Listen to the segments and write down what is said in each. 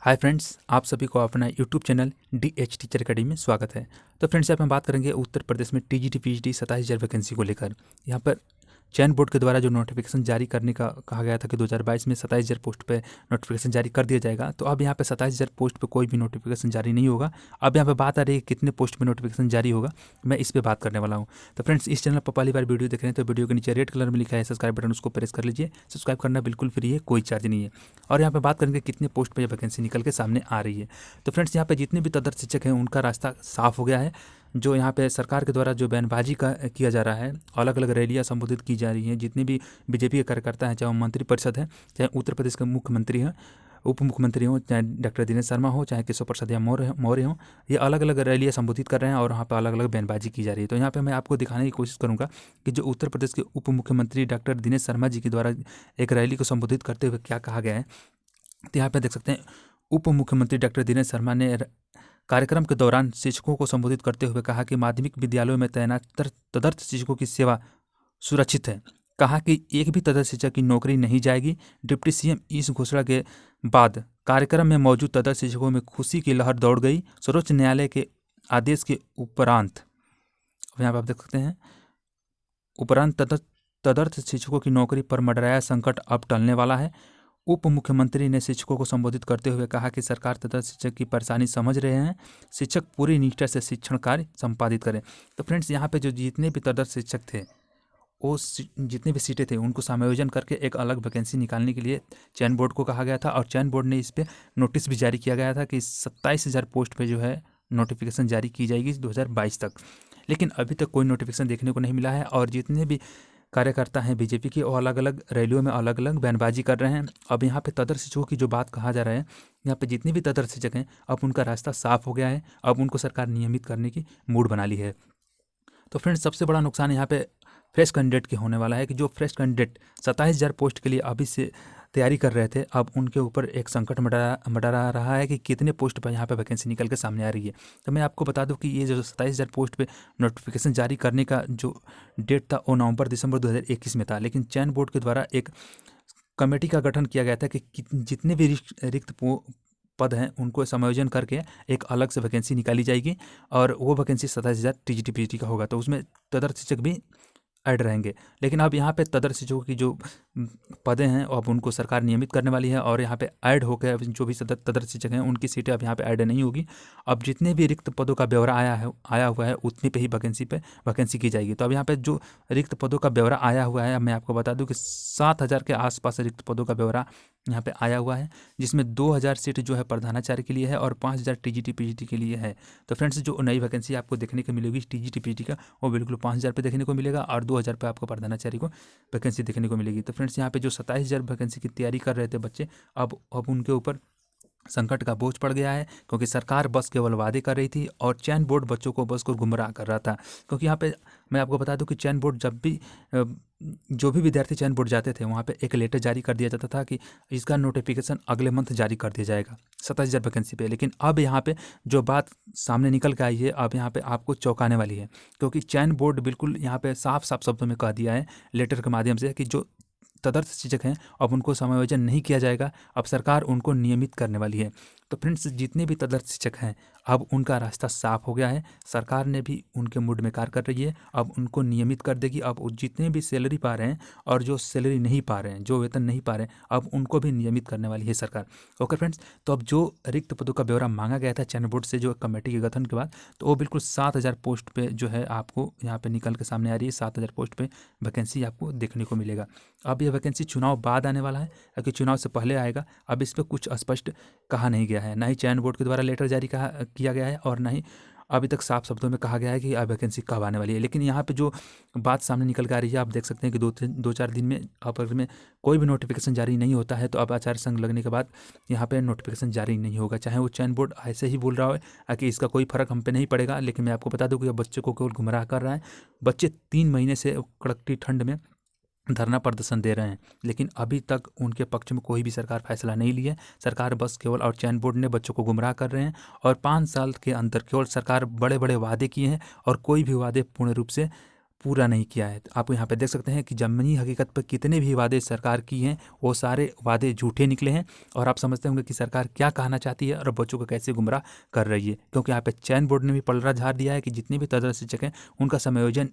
Hi friends, आप सभी को अपना YouTube channel DH teacher academy में स्वागत है। तो फ्रेंड्स, यहाँ पे हम बात करेंगे उत्तर प्रदेश में TGT PhD 27,000 वैकेंसी को लेकर। यहाँ पर चयन बोर्ड के द्वारा जो नोटिफिकेशन जारी करने का कहा गया था कि 2022 में 27,000 पोस्ट पे नोटिफिकेशन जारी कर दिया जाएगा। तो अब यहाँ पे 27,000 पोस्ट पे कोई भी नोटिफिकेशन जारी नहीं होगा। अब यहाँ पे बात आ रही है कितने पोस्ट पे नोटिफिकेशन जारी होगा, मैं इस पर बात करने वाला हूँ। तो फ्रेंड्स, इस चैनल पर पहली बार वीडियो देख रहे हैं तो वीडियो के नीचे रेड कलर में लिखा है सब्सक्राइब बटन, उसको प्रेस कर लीजिए। सब्सक्राइब करना बिल्कुल फ्री है, कोई चार्ज नहीं है। और यहाँ पे बात करेंगे कितने पोस्ट पे वैकेंसी निकल के सामने आ रही है। तो फ्रेंड्स, यहाँ पे जितने भी तदर्थ शिक्षक हैं उनका रास्ता साफ हो गया है। जो यहाँ पे सरकार के द्वारा जो बयानबाजी का किया जा रहा है, अलग अलग रैलियाँ संबोधित की जा रही हैं, जितने भी बीजेपी के कार्यकर्ता हैं, चाहे वो मंत्रिपरिषद है, चाहे उत्तर प्रदेश के मुख्यमंत्री हैं, उप मुख्यमंत्री हों, चाहे डॉक्टर दिनेश शर्मा हो, चाहे केशव प्रसाद या मौर्य हों, ये अलग अलग रैलियाँ संबोधित कर रहे हैं और वहाँ पर अलग अलग बयानबाजी की जा रही है। तो यहाँ पे मैं आपको दिखाने की कोशिश करूँगा कि जो उत्तर प्रदेश के उप मुख्यमंत्री डॉक्टर दिनेश शर्मा जी के द्वारा एक रैली को संबोधित करते हुए क्या कहा गया है। तो यहाँ पे देख सकते हैं, उप मुख्यमंत्री डॉक्टर दिनेश शर्मा ने कार्यक्रम के दौरान शिक्षकों को संबोधित करते हुए कहा कि माध्यमिक विद्यालयों में तैनात तदर्थ शिक्षकों की सेवा सुरक्षित है। कहा कि एक भी तदर्थ शिक्षक की नौकरी नहीं जाएगी। डिप्टी सीएम इस घोषणा के बाद कार्यक्रम में मौजूद तदर्थ शिक्षकों में खुशी की लहर दौड़ गई। सर्वोच्च न्यायालय के आदेश के उपरांत, यहाँ पर आप देख सकते हैं, उपरांत तदर्थ शिक्षकों की नौकरी पर मंडराया संकट अब टलने वाला है। उप मुख्यमंत्री ने शिक्षकों को संबोधित करते हुए कहा कि सरकार तदर्थ शिक्षक की परेशानी समझ रहे हैं। शिक्षक पूरी निष्ठा से शिक्षण कार्य संपादित करें। तो फ्रेंड्स, यहाँ पे जो जितने भी तदर्थ शिक्षक थे, वो जितने भी सीटें थे उनको समायोजन करके एक अलग वैकेंसी निकालने के लिए चयन बोर्ड को कहा गया था और चयन बोर्ड ने इस पर नोटिस भी जारी किया गया था कि 27,000 पोस्ट पे जो है नोटिफिकेशन जारी की जाएगी 2022 तक। लेकिन अभी तक कोई नोटिफिकेशन देखने को नहीं मिला है और जितने भी कार्यकर्ता हैं बीजेपी के, और अलग अलग रैलियों में अलग अलग बयानबाजी कर रहे हैं। अब यहाँ पे तदर्थ शिक्षकों की जो बात कहा जा रहा है, यहाँ पे जितने भी तदर्थ शिक्षक हैं अब उनका रास्ता साफ हो गया है। अब उनको सरकार नियमित करने की मूड बना ली है। तो फ्रेंड्स, सबसे बड़ा नुकसान यहाँ पे फ्रेश कैंडिडेट के होने वाला है कि जो फ्रेश कैंडिडेट 27,000 पोस्ट के लिए अभी से तैयारी कर रहे थे, अब उनके ऊपर एक संकट मंडरा रहा है कि कितने पोस्ट पर यहाँ पे वैकेंसी निकल के सामने आ रही है। तो मैं आपको बता दूं कि ये जो 27,000 पोस्ट पे नोटिफिकेशन जारी करने का जो डेट था वो नवंबर-दिसंबर 2021 में था। लेकिन चयन बोर्ड के द्वारा एक कमेटी का गठन किया गया था कि जितने भी रिक्त पद हैं उनको समायोजन करके एक अलग से वैकेंसी निकाली जाएगी और वो वैकेंसी 27,000 TGT PhD का होगा। तो उसमें तदर्थ शिक्षक भी ऐड रहेंगे। लेकिन अब यहाँ पे तदर्थ शिक्षकों की जो पदें हैं अब उनको सरकार नियमित करने वाली है और यहाँ पे ऐड होकर जो भी तदर्थ शिक्षक हैं उनकी सीटें अब यहाँ पे ऐड नहीं होगी। अब जितने भी रिक्त पदों का ब्यौरा आया हुआ है उतनी पे ही वैकेंसी की जाएगी। तो अब यहाँ पे जो रिक्त पदों का ब्यौरा आया हुआ है, अब मैं आपको बता दूं कि 7,000 के आसपास रिक्त पदों का ब्यौरा यहाँ पे आया हुआ है, जिसमें 2,000 सीट जो है प्रधानाचार्य के लिए है और 5,000 TGT PhD के लिए है। तो फ्रेंड्स, जो नई वैकेंसी आपको देखने को मिलेगी TGT PhD का, वो बिल्कुल 5,000 पे देखने को मिलेगा और 2,000 पे आपको प्रधानाचार्य को वैकेंसी देखने को मिलेगी। तो फ्रेंड्स, यहाँ पे जो 27,000 वैकेंसी की तैयारी कर रहे थे बच्चे, अब उनके ऊपर संकट का बोझ पड़ गया है, क्योंकि सरकार बस केवल वादे कर रही थी और चयन बोर्ड बच्चों को बस को गुमराह कर रहा था। क्योंकि यहाँ पे मैं आपको बता दूं कि चयन बोर्ड जब भी जो भी विद्यार्थी चयन बोर्ड जाते थे वहाँ पे एक लेटर जारी कर दिया जाता था कि इसका नोटिफिकेशन अगले मंथ जारी कर दिया जाएगा 27,000 वैकेंसी पे। लेकिन अब यहाँ पे जो बात सामने निकल के आई है, अब यहाँ पे आपको चौंकाने वाली है, क्योंकि चयन बोर्ड बिल्कुल यहाँ पे साफ साफ शब्दों में कह दिया है लेटर के माध्यम से कि जो तदर्थ शिक्षक हैं अब उनको समायोजन नहीं किया जाएगा, अब सरकार उनको नियमित करने वाली है। तो फ्रेंड्स, जितने भी तदर्थ शिक्षक हैं अब उनका रास्ता साफ हो गया है। सरकार ने भी उनके मूड में कार्य कर रही है, अब उनको नियमित कर देगी। अब जितने भी सैलरी पा रहे हैं और जो सैलरी नहीं पा रहे हैं, जो वेतन नहीं पा रहे हैं, अब उनको भी नियमित करने वाली है सरकार। ओके फ्रेंड्स, तो अब जो रिक्त पदों का ब्यौरा मांगा गया था चयन बोर्ड से जो कमेटी के गठन के बाद, तो वो बिल्कुल 7,000 पोस्ट पे जो है आपको यहाँ पे निकल के सामने आ रही है। 7,000 पोस्ट पे वैकेंसी आपको देखने को मिलेगा। अब ये वैकेंसी चुनाव बाद आने वाला है, क्योंकि चुनाव से पहले आएगा। अब इस पर कुछ स्पष्ट कहा नहीं गया है, ना ही चयन बोर्ड के द्वारा लेटर जारी किया गया है और ना ही अभी तक साफ शब्दों में कहा गया है कि अब वैकेंसी कब आने वाली है। लेकिन यहाँ पे जो बात सामने निकल कर आ रही है, आप देख सकते हैं कि 2-4 दिन में अगर में कोई भी नोटिफिकेशन जारी नहीं होता है तो अब आचार संघ लगने के बाद यहाँ पे नोटिफिकेशन जारी नहीं होगा। चाहे वो चयन बोर्ड ऐसे ही बोल रहा हो कि इसका कोई फर्क हम पे नहीं पड़ेगा, लेकिन मैं आपको बता दूँ कि बच्चों को केवल गुमराह कर रहा है। बच्चे 3 महीने से कड़कती ठंड में धरना प्रदर्शन दे रहे हैं, लेकिन अभी तक उनके पक्ष में कोई भी सरकार फैसला नहीं ली है। सरकार बस केवल और चयन बोर्ड ने बच्चों को गुमराह कर रहे हैं और 5 साल के अंदर केवल सरकार बड़े बड़े वादे किए हैं और कोई भी वादे पूर्ण रूप से पूरा नहीं किया है। तो आप यहाँ पे देख सकते हैं कि ज़मीनी हकीकत पर कितने भी वादे सरकार की हैं वो सारे वादे झूठे निकले हैं। और आप समझते होंगे कि सरकार क्या कहना चाहती है और बच्चों को कैसे गुमराह कर रही है, क्योंकि यहाँ पे चयन बोर्ड ने भी पलड़ा झाड़ दिया है कि जितने भी तदर्स शिक्षक हैं उनका समायोजन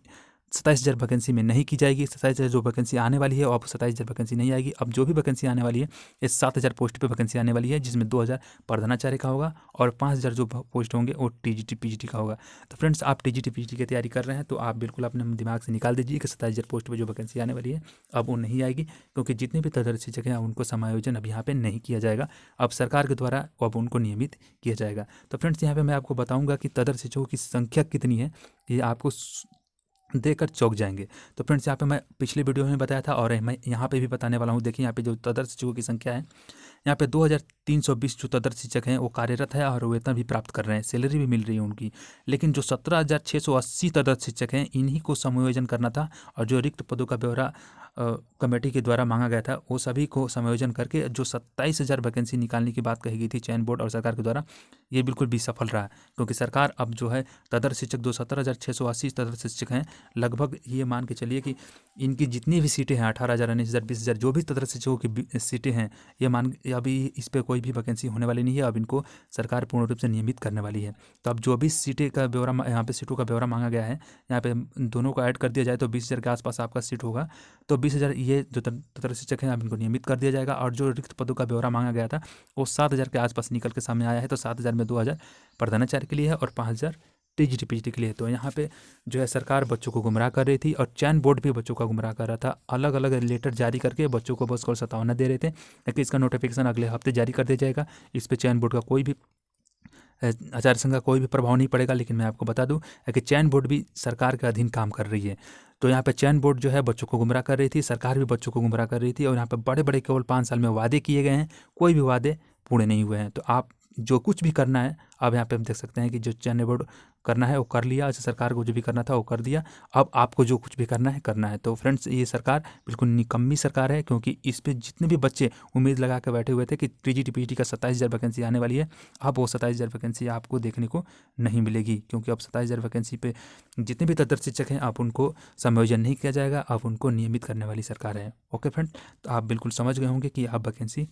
27,000 वैकेंसी में नहीं की जाएगी। 27,000 जो वैकेंसी आने वाली है, और अब 27,000 वैकेंसी नहीं आएगी। अब जो भी वैकेंसी आने वाली है ये 7,000 पोस्ट पे वैकेंसी आने वाली है, जिसमें 2,000 प्रधानाचार्य का होगा और 5,000 जो पोस्ट होंगे वो टीजीटी पीजीटी का होगा। तो फ्रेंड्स, आप टीजीटी पीजीटी की तैयारी कर रहे हैं तो आप बिल्कुल अपने दिमाग से निकाल दीजिए कि 27,000 पोस्ट पर जो वैकेंसी आने वाली है अब वो नहीं आएगी, क्योंकि जितने भी तदर्स शिक्षक हैं उनको समायोजन अब यहाँ पे नहीं किया जाएगा। अब सरकार के द्वारा अब उनको नियमित किया जाएगा। तो फ्रेंड्स, यहाँ पे मैं आपको बताऊंगा कि तदर्स शिक्षकों की संख्या कितनी है, ये आपको देखकर चौंक जाएंगे। तो फ्रेंड्स, यहाँ पे मैं पिछले वीडियो में बताया था और मैं यहाँ पे भी बताने वाला हूँ। देखिए यहाँ पे जो तदर्स शिक्षकों की संख्या है, यहाँ पे 2,320 जो तदर्स शिक्षक हैं वो कार्यरत है और वेतन भी प्राप्त कर रहे हैं, सैलरी भी मिल रही है उनकी। लेकिन जो 17,680 तदर्स शिक्षक हैं इन्हीं को समायोजन करना था, और जो रिक्त पदों का ब्यौरा कमेटी के द्वारा मांगा गया था वो सभी को समायोजन करके जो 27,000 वैकेंसी निकालने की बात कही गई थी चयन बोर्ड और सरकार के द्वारा, ये बिल्कुल भी सफल रहा। क्योंकि सरकार अब जो है तदर्स शिक्षक जो 17,680 तदर्स शिक्षक हैं, लगभग ये मान के चलिए कि इनकी जितनी भी सीटें हैं 18,000, 19,000, 20,000 जो भी तदर्स शिक्षकों की सीटें हैं, ये मान अभी इस पर कोई भी वैकेंसी होने वाली नहीं है। अब इनको सरकार पूर्ण रूप से नियमित करने वाली है। तो अब जो भी सीटें का ब्यौरा यहाँ पे सीटों का ब्यौरा मांगा गया है, यहाँ पे दोनों को ऐड कर दिया जाए तो 20,000 के आसपास आपका सीट होगा। तो 20,000 ये जो तदर्स शिक्षक हैं अब इनको नियमित कर दिया जाएगा। और जो रिक्त पदों का ब्यौरा मांगा गया था वो 7,000 के आसपास निकल के सामने आया है। तो 7,000 में 2,000 प्रधानाचार्य के लिए है और 5,000 टीजीटी पीजीटी के लिए। तो यहाँ पे जो है सरकार बच्चों को गुमराह कर रही थी और चयन बोर्ड भी बच्चों का गुमराह कर रहा था। अलग अलग लेटर जारी करके बच्चों को बस और सतावना दे रहे थे, लेकिन इसका नोटिफिकेशन अगले हफ्ते जारी कर दिया जाएगा। इस पर चयन बोर्ड का कोई भी आचार संहिता का कोई भी प्रभाव नहीं पड़ेगा। लेकिन मैं आपको बता दूं कि चयन बोर्ड भी सरकार के अधीन काम कर रही है। तो यहाँ पे चयन बोर्ड जो है बच्चों को गुमराह कर रही थी, सरकार भी बच्चों को गुमराह कर रही थी। और यहाँ पे बड़े बड़े केवल 5 साल में वादे किए गए हैं, कोई भी वादे पूरे नहीं हुए हैं। तो आप जो कुछ भी करना है, अब यहाँ पे हम देख सकते हैं कि जो चयन बोर्ड करना है वो कर लिया, जैसे सरकार को जो भी करना था वो कर दिया। अब आपको जो कुछ भी करना है करना है। तो फ्रेंड्स, ये सरकार बिल्कुल निकम्मी सरकार है, क्योंकि इस पे जितने भी बच्चे उम्मीद लगा के बैठे हुए थे कि टीजीटी पीजीटी का 27,000 वैकेंसी आने वाली है, अब वो 27,000 वैकेंसी आपको देखने को नहीं मिलेगी। क्योंकि अब 27,000 वैकेंसी पे जितने भी तदर्स शिक्षक हैं आप उनको समायोजन नहीं किया जाएगा, अब उनको नियमित करने वाली सरकार है। ओके फ्रेंड, तो आप बिल्कुल समझ गए होंगे कि अब वैकेंसी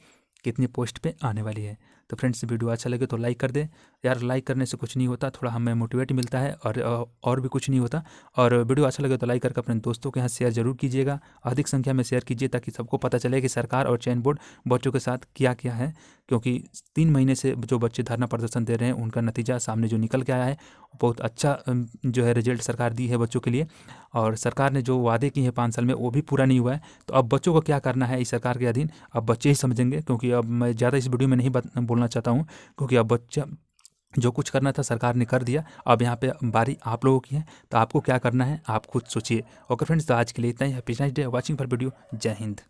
कितनी पोस्ट पे आने वाली है। तो फ्रेंड्स, वीडियो अच्छा लगे तो लाइक कर दें यार। लाइक करने से कुछ नहीं होता, थोड़ा हमें मोटिवेट मिलता है और भी कुछ नहीं होता। और वीडियो अच्छा लगे तो लाइक करके अपने दोस्तों के यहाँ शेयर जरूर कीजिएगा, अधिक संख्या में शेयर कीजिए, ताकि सबको पता चले कि सरकार और चयन बोर्ड बच्चों के साथ क्या क्या है। क्योंकि 3 महीने से जो बच्चे धरना प्रदर्शन दे रहे हैं उनका नतीजा सामने जो निकल के आया है, बहुत अच्छा जो है रिजल्ट सरकार दी है बच्चों के लिए। और सरकार ने जो वादे किए हैं 5 साल में वो भी पूरा नहीं हुआ है। तो अब बच्चों को क्या करना है इस सरकार के अधीन, अब बच्चे ही समझेंगे। क्योंकि अब मैं ज़्यादा इस वीडियो में नहीं बोलना चाहता हूँ, क्योंकि अब बच्चा जो कुछ करना था सरकार ने कर दिया। अब यहाँ पे बारी आप लोगों की है, तो आपको क्या करना है आप खुद सोचिए। ओके फ्रेंड्स, तो आज के लिए इतना ही। Happy nice day, watching for video. जय हिंद।